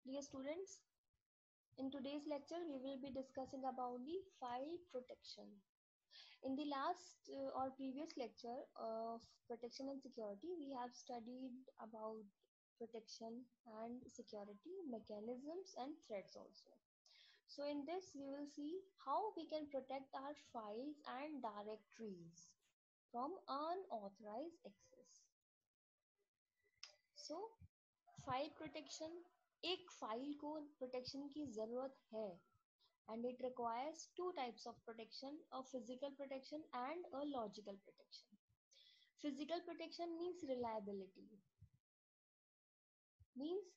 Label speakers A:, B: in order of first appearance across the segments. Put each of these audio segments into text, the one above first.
A: Dear students, in today's lecture we will be discussing about the file protection. In the last or previous lecture of protection and security, we have studied about protection and security mechanisms and threats also. So in this we will see how we can protect our files and directories from unauthorized access. So file protection, एक file को protection की जरूरत है and it requires two types of protection, a physical protection and a logical protection. Physical protection means reliability, means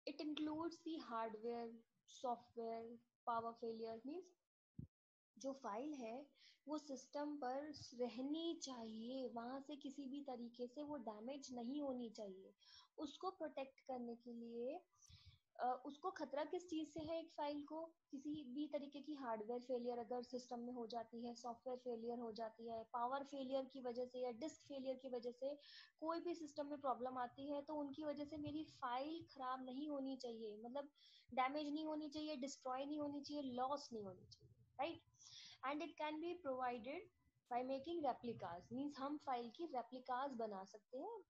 A: it includes the hardware, software, power failure, means जो file है वो system पर रहनी चाहिए, वहां से किसी भी तरीके से वो डैमेज नहीं होनी चाहिए। उसको प्रोटेक्ट करने के लिए उसको खतरा किस चीज से है, एक फाइल को किसी भी तरीके की हार्डवेयर फेलियर अगर सिस्टम में हो जाती है, सॉफ्टवेयर फेलियर हो जाती है, पावर फेलियर की वजह से या डिस्क फेलियर की वजह से कोई भी सिस्टम में प्रॉब्लम आती है, तो उनकी वजह से मेरी फाइल खराब नहीं होनी चाहिए, मतलब डैमेज नहीं होनी चाहिए, डिस्ट्रॉय नहीं होनी चाहिए, लॉस नहीं होनी चाहिए, right. And it can be provided by making replicas, means हम फाइल की रेप्लिकास बना सकते हैं।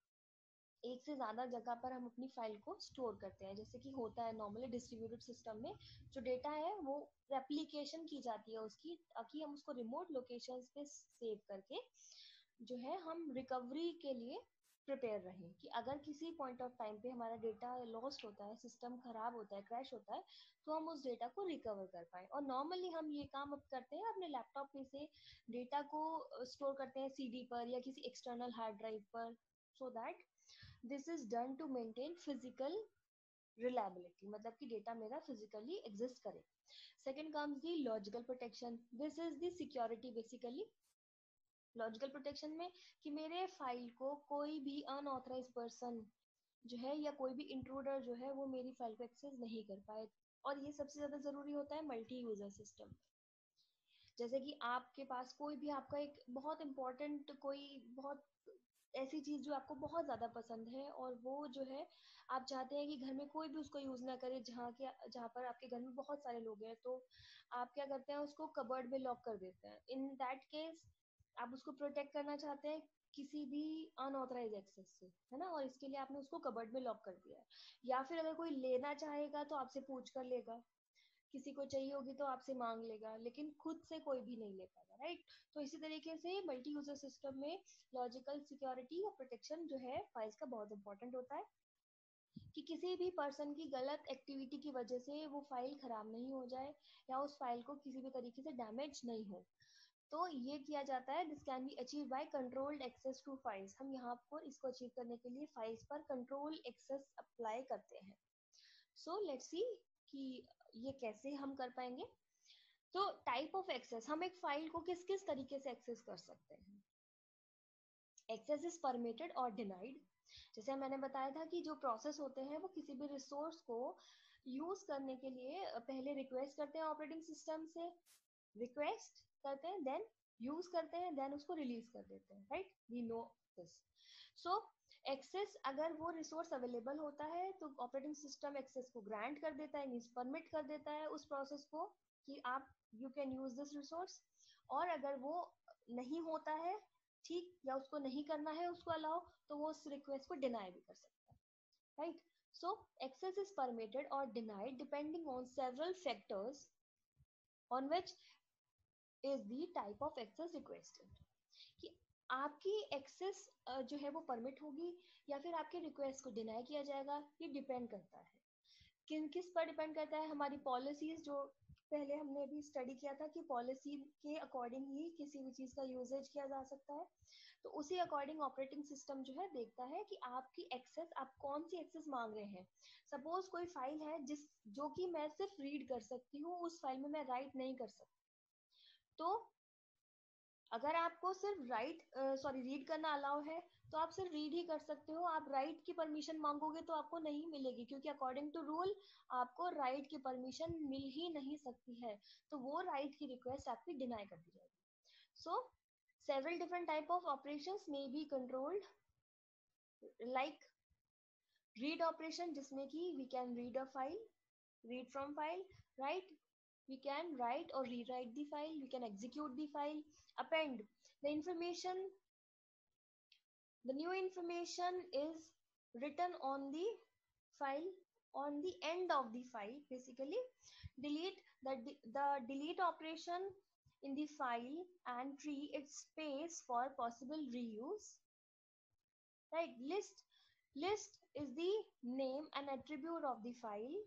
A: एक से ज़्यादा जगह पर हम अपनी फाइल को स्टोर करते हैं, जैसे कि होता है नॉर्मली डिस्ट्रीब्यूटेड सिस्टम में जो डेटा है वो रेप्लिकेशन की जाती है उसकी, ताकि हम उसको रिमोट लोकेशंस पे सेव करके जो है हम रिकवरी के लिए प्रिपेयर रहें, कि अगर किसी पॉइंट ऑफ टाइम पे हमारा डेटा लॉस्ट होता है, सिस्टम खराब होता है, क्रैश होता है, तो हम उस डेटा को रिकवर कर पाए। और नॉर्मली हम ये काम अब करते हैं अपने लैपटॉप में से डेटा को स्टोर करते हैं सीडी पर या किसी एक्सटर्नल हार्ड ड्राइव पर, so that this is done to maintain physical reliability, मतलब कि डेटा मेरा फिजिकली एग्जिस्ट करे। Second comes the logical protection, this is the security basically. Logical protection में कि मेरे फाइल को कोई भी अनऑथराइज पर्सन जो है या कोई भी इंट्रूडर जो है वो मेरी फाइल को एक्सेस नहीं कर पाए। और ये सबसे ज्यादा जरूरी होता है मल्टी यूजर सिस्टम। जैसे कि आपके पास कोई भी आपका एक बहुत इंपॉर्टेंट कोई बहुत ऐसी चीज जो आपको बहुत ज्यादा पसंद है और वो जो है आप चाहते हैं कि घर में कोई भी उसको यूज ना करे, जहाँ पर आपके घर में बहुत सारे लोग हैं, तो आप क्या करते हैं, उसको कबर्ड में लॉक कर देते हैं। इन दैट केस आप उसको प्रोटेक्ट करना चाहते हैं किसी भी अनऑथराइज एक्सेस से, है ना, और इसके लिए आपने उसको कबर्ड में लॉक कर दिया है। या फिर अगर कोई लेना चाहेगा तो आपसे पूछ कर लेगा, किसी को चाहिए होगी तो आपसे मांग लेगा, लेकिन खुद से कोई भी नहीं ले पाएगा, राइट। तो इसी तरीके से मल्टी यूजर सिस्टम में लॉजिकल सिक्योरिटी या प्रोटेक्शन जो है फाइल्स का बहुत इंपॉर्टेंट होता है, कि किसी भी पर्सन की गलत एक्टिविटी की वजह से वो फाइल खराब नहीं हो जाए या उस फाइल को किसी भी तरीके से डैमेज नहीं हो। तो ये किया जाता है, this can be achieve by controlled access to files. हम यहाँ पर इसको अचीव करने के लिए फाइल्स पर कंट्रोल एक्सेस अप्लाई करते हैं। सो लेट्स सी कि ये कैसे हम कर पाएंगे। तो टाइप ऑफ एक्सेस, हम एक फाइल को किस किस तरीके से एक्सेस कर सकते हैं। एक्सेस इज परमिटेड और डिनाइड। जैसे मैंने बताया था कि जो प्रोसेस होते हैं वो किसी भी रिसोर्स को यूज करने के लिए पहले रिक्वेस्ट करते हैं ऑपरेटिंग सिस्टम से, रिक्वेस्ट करते हैं, देन यूज करते हैं, देन उसको रिलीज कर देते हैं, right, we know this. So access, अगर वो रिसोर्स अवेलेबल होता है तो ऑपरेटिंग सिस्टम एक्सेस को ग्रांट कर देता है, मीन्स परमिट कर देता है उस प्रोसेस को कि आप you can use this resource. और अगर वो नहीं होता है, ठीक, या उसको नहीं करना है उसको अलाउ, तो वो उस रिक्वेस्ट को डिनाई भी कर सकता है, right. So access is permitted और denied depending on several factors on which is the type of access requested, कि आपकी एक्सेस जो है वो परमिट होगी या फिर आपके रिक्वेस्ट को डिनाई किया जाएगा, ये डिपेंड करता है किस पर डिपेंड करता है। हमारी पॉलिसीज जो पहले हमने भी स्टडी किया था कि पॉलिसी के अकॉर्डिंग ही किसी भी चीज का यूजेज किया जा सकता है, तो उसी अकॉर्डिंग ऑपरेटिंग सिस्टम जो है देखता है कि आपकी एक्सेस, आप कौन सी एक्सेस मांग रहे हैं। सपोज कोई फाइल है जिस जो कि मैं सिर्फ रीड कर सकती हूँ, उस फाइल में मैं राइट नहीं कर सकती, तो अगर आपको सिर्फ रीड करना अलाउ है तो आप सिर्फ रीड ही कर सकते हो, आप राइट की परमिशन मांगोगे तो आपको नहीं मिलेगी, क्योंकि अकॉर्डिंग टू रूल आपको राइट की परमिशन मिल ही नहीं सकती है, तो वो राइट की रिक्वेस्ट आपकी डिनाई कर दी जाएगी। So several different type of operations may be controlled, like read operation जिसमें कि we can read a file, read from file, write, we can write or rewrite the file, we can execute the file, append the information, the new information is written on the file, on the end of the file basically. Delete the delete operation in the file and free its space for possible reuse, right? List is the name and attribute of the file.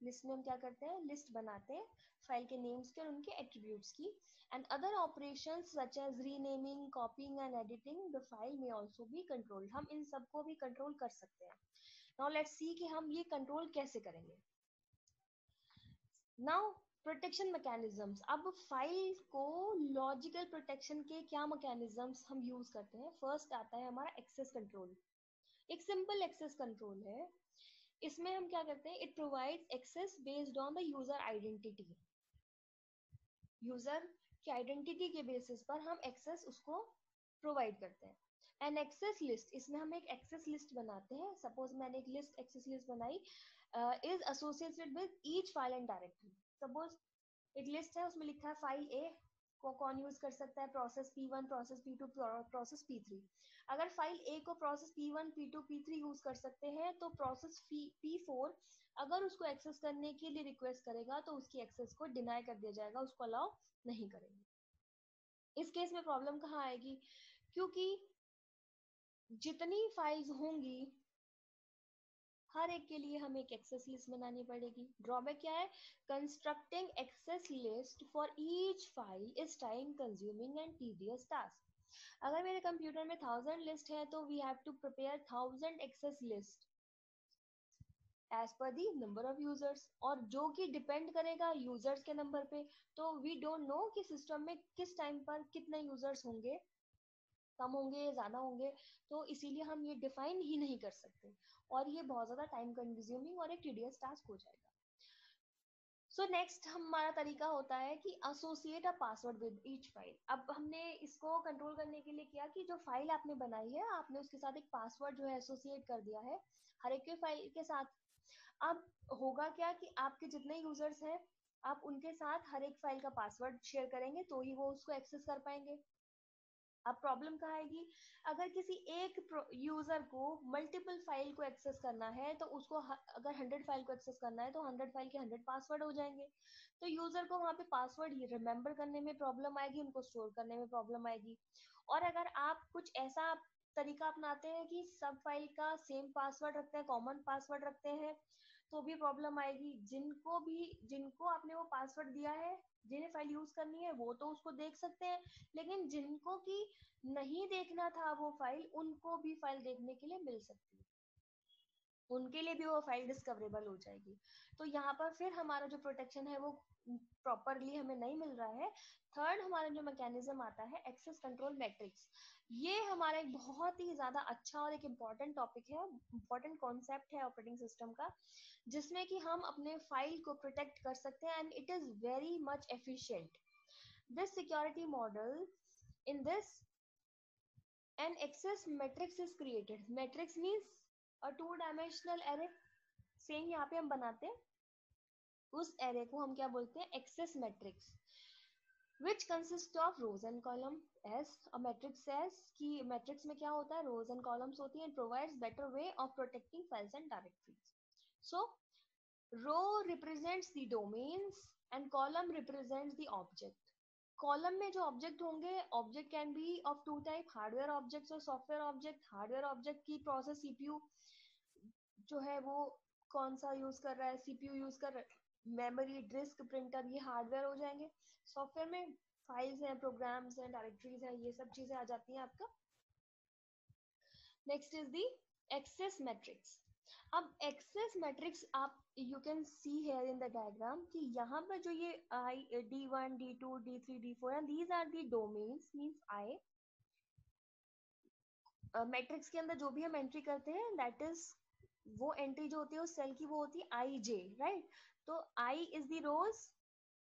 A: List में हम क्या करते हैं, list बनाते हैं file के names के और उनके एट्रीब्यूट्स की. And other operations such as renaming, copying and editing the file may also be control. हम इन सबको भी कंट्रोल कर सकते हैं. नाउ लेट्स सी कि हम ये कंट्रोल कैसे करेंगे. Now protection mechanisms. अब फाइल को लॉजिकल प्रोटेक्शन के क्या मैकेनिज्म्स हम यूज करते हैं. फर्स्ट आता है हमारा एक्सेस कंट्रोल. एक सिंपल एक्सेस कंट्रोल है. इसमें हम क्या करते हैं, it provides access based on the user identity. User की आइडेंटिटी के बेसिस पर हम एक्सेस उसको प्रोवाइड करते हैं. एन एक्सेस लिस्ट, इसमें हम एक एक्सेस लिस्ट बनाते हैं. सपोज मैंने एक लिस्ट एक्सेस लिस्ट बनाई, is associated with each file and directory. Suppose एक लिस्ट है, उसमें लिखा है फाइल ए को कौन यूज कर सकता है, process P1, process P2, process P3. अगर फाइल ए को process P1, P2, P3 use कर सकते हैं तो प्रोसेस P4 अगर उसको एक्सेस करने के लिए रिक्वेस्ट करेगा तो उसकी एक्सेस को डिनाई कर दिया जाएगा, उसको अलाउ नहीं करेंगे. इस केस में प्रॉब्लम कहाँ आएगी, क्योंकि जितनी फाइल्स होंगी हर एक के लिए हमें एक एक्सेस लिस्ट बनानी पड़ेगी. ड्रॉबैक क्या है, constructing access list for each file is time consuming and tedious task. अगर मेरे कंप्यूटर में 1000 लिस्ट है तो we have to prepare 1000 access list as per the number of users, और जो कि डिपेंड करेगा यूजर्स के नंबर पे. तो वी डोंट नो कि सिस्टम में किस टाइम पर कितने यूजर्स होंगे, कम होंगे ज्यादा होंगे, तो इसीलिए हम ये डिफाइन ही नहीं कर सकते और ये बहुत ज्यादा टाइम कंज्यूमिंग और एक टीडियस टास्क हो जाएगा. सो नेक्स्ट हमारा तरीका होता है कि associate a password with each file. अब हमने इसको कंट्रोल करने के लिए किया कि जो फाइल आपने बनाई है आपने उसके साथ एक पासवर्ड जो है एसोसिएट कर दिया है हर एक के फाइल के साथ. अब होगा क्या कि आपके जितने यूजर्स हैं आप उनके साथ हर एक फाइल का पासवर्ड शेयर करेंगे तो ही वो उसको एक्सेस कर पाएंगे. अब प्रॉब्लम कहाँ आएगी, अगर किसी एक यूजर को मल्टीपल फाइल को एक्सेस करना है तो उसको अगर 100 फाइल को एक्सेस करना है तो 100 फाइल के 100 पासवर्ड हो जाएंगे. तो यूजर को वहाँ पे पासवर्ड रिमेम्बर करने में प्रॉब्लम आएगी, उनको स्टोर करने में प्रॉब्लम आएगी. और अगर आप कुछ ऐसा तरीका अपनाते हैं कि सब फाइल का सेम पासवर्ड रखते हैं, कॉमन पासवर्ड रखते हैं, तो भी प्रॉब्लम आएगी. जिनको आपने वो पासवर्ड दिया है, जिन्हें फाइल यूज करनी है वो तो उसको देख सकते हैं, लेकिन जिनको कि नहीं देखना था वो फाइल, उनको भी फाइल देखने के लिए मिल सकती है, उनके लिए भी वो फाइल डिस्कवरेबल हो जाएगी. तो यहाँ पर फिर हमारा जो प्रोटेक्शन है वो प्रॉपरली हमें नहीं मिल रहा है. थर्ड हमारा जो मैकेनिज्म आता है एक्सेस कंट्रोल मैट्रिक्स. ये हमारा एक बहुत ही ज्यादा अच्छा और एक इम्पॉर्टेंट टॉपिक है, इम्पॉर्टेंट कॉन्सेप्ट है ऑपरेटिंग सिस्टम का, जिसमें कि हम अपने फाइल को प्रोटेक्ट कर सकते हैं and it is very much efficient. This security model, in this an access matrix is created. Matrix means a two dimensional array. Same यहाँ पे हम बनाते हैं, उस एरे को हम क्या बोलते हैं, access matrix, which consists of rows and column. as a matrix says कि मैट्रिक्स में क्या होता है, rows and columns होती हैं, and provides better way of protecting files and directories. So row represents the domains and column represents the object. Column में जो object होंगे, object can be of two type, hardware objects और software object. Hardware object की process CPU जो है वो कौन सा यूज कर रहा है, सीपीयू यूज कर रहा है, मेमोरी, डिस्क, प्रिंटर, ये हार्डवेयर हो जाएंगे. सॉफ्टवेयर में फाइल्स हैं, प्रोग्राम्स हैं, डायरेक्टरीज हैं, ये सब चीजें आ जाती हैं आपका. Next is the access matrix. अब एक्सेस मैट्रिक्स आप you can see here in the diagram कि यहाँ पर जो ये I D1, D2, D3, D4 and these are the domains means I. मैट्रिक्स के अंदर जो भी हम एंट्री करते हैं दैट इज, वो एंट्री जो होती है उस सेल की वो होती है आई जे, राइट. तो I is the rows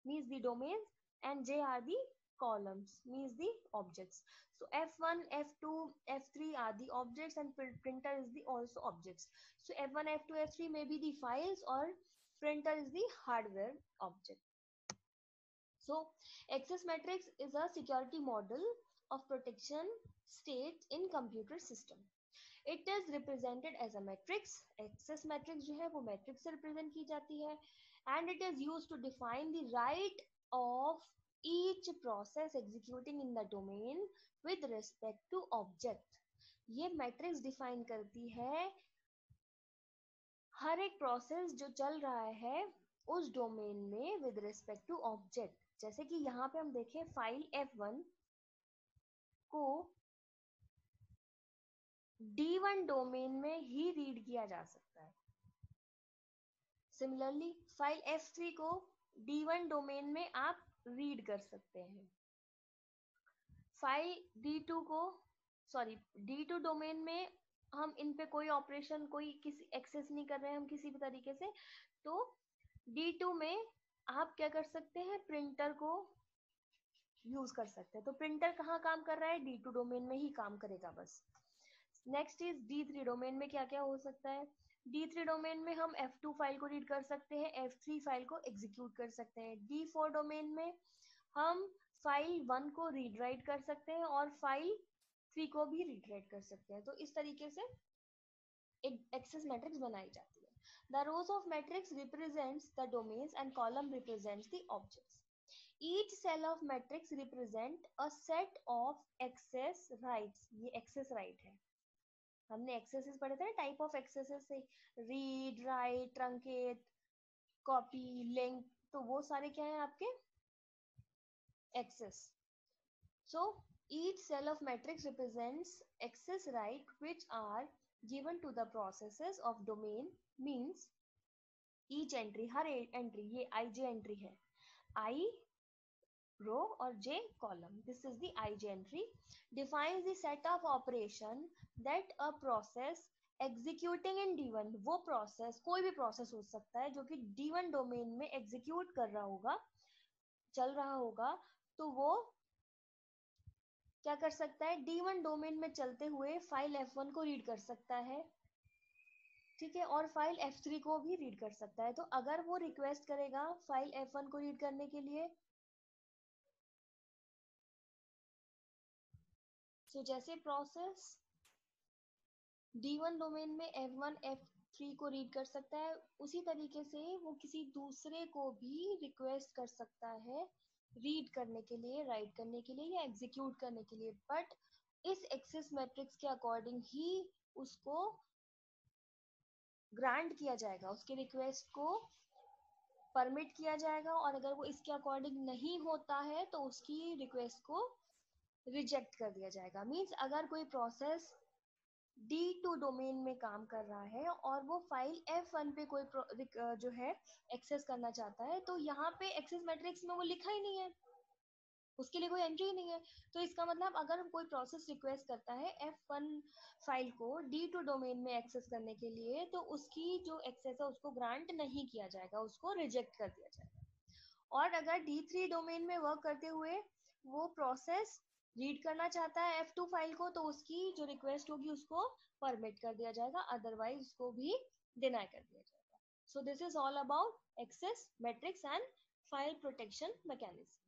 A: means the domains and J are the columns means the objects. So F1, F2, F3 are the objects and printer is the also objects. So F1, F2, F3 may be the files or printer is the hardware object. So access matrix is a security model of protection state in computer system. It is represented as a matrix. Access matrix जो है वो matrix से represent की जाती है and it is used to define the right of each process executing in the domain with respect to object. ये matrix define करती है हर एक प्रोसेस जो चल रहा है उस डोमेन में विद रिस्पेक्ट टू ऑब्जेक्ट. जैसे कि यहाँ पे हम देखें फाइल F1 को D1 डोमेन में ही रीड किया जा सकता है. सिमिलरली फाइल F3 को D1 डोमेन में आप रीड कर सकते हैं. फाइल D2 को D2 डोमेन में हम इन पे कोई ऑपरेशन कोई किसी एक्सेस नहीं कर रहे हैं हम किसी भी तरीके से, तो D2 में आप क्या कर सकते हैं, प्रिंटर को यूज कर सकते हैं. तो प्रिंटर कहाँ काम कर रहा है, D2 डोमेन में ही काम करेगा बस. नेक्स्ट इज D3 डोमेन में क्या क्या हो सकता है. D3 डोमेन में हम F2 फाइल को रीड कर सकते हैं, F3 फाइल को एग्जीक्यूट कर सकते हैं. D4 डोमेन में हम फाइल 1 को रीड राइट कर सकते हैं और फाइल 3 को भी रीड राइट कर सकते हैं. तो इस तरीके से एक एक्सेस मैट्रिक्स बनाई जाती है. The rows of matrix represents the domains and column represents the objects. Each cell of matrix represent a set of access rights. ये access right है. हमने एक्सेसेस पढ़े थे, टाइप ऑफ एक्सेसेस से read write truncate copy link, तो वो सारे क्या है आपके access. So each cell of matrix represents access right which are given to the processes of domain. means each entry, her entry, ये ij एंट्री है, I row और j column, this is the ij entry, defines the set of operation that a process executing in D1, वो process कोई भी process हो सकता है जो कि D1 डोमेन में एग्जीक्यूट कर रहा होगा, चल रहा होगा, तो वो क्या कर सकता है, D1 डोमेन में चलते हुए फाइल F1 को रीड कर सकता है, ठीक है, और फाइल F3 को भी रीड कर सकता है. तो अगर वो रिक्वेस्ट करेगा फाइल F1 को रीड करने के लिए, तो जैसे प्रोसेस D1 डोमेन में F1 F3 को रीड कर सकता है, उसी तरीके से वो किसी दूसरे को भी रिक्वेस्ट कर सकता है रीड करने के लिए, राइट करने के लिए या एग्जीक्यूट करने के लिए. बट इस एक्सेस मैट्रिक्स के अकॉर्डिंग ही उसको ग्रांट किया जाएगा, उसके रिक्वेस्ट को परमिट किया जाएगा, और अगर वो इसके अकॉर्डिंग नहीं होता है तो उसकी रिक्वेस्ट को रिजेक्ट कर दिया जाएगा. मींस अगर कोई प्रोसेस D2 डोमेन में काम कर रहा है और वो फाइल F1 पे कोई जो है एक्सेस करना चाहता है, तो यहाँ पे एक्सेस मैट्रिक्स में वो लिखा ही नहीं है, उसके लिए कोई एंट्री ही नहीं है. तो इसका मतलब अगर कोई प्रोसेस रिक्वेस्ट करता है F1 फाइल को D2 डोमेन में एक्सेस करने के लिए, तो उसकी जो एक्सेस है उसको ग्रांट नहीं किया जाएगा, उसको रिजेक्ट कर दिया जाएगा. और अगर D3 डोमेन में वर्क करते हुए वो प्रोसेस रीड करना चाहता है F2 फाइल को, तो उसकी जो रिक्वेस्ट होगी उसको परमिट कर दिया जाएगा, अदरवाइज उसको भी डिनाई कर दिया जाएगा. So this is all about access matrix and file protection mechanism.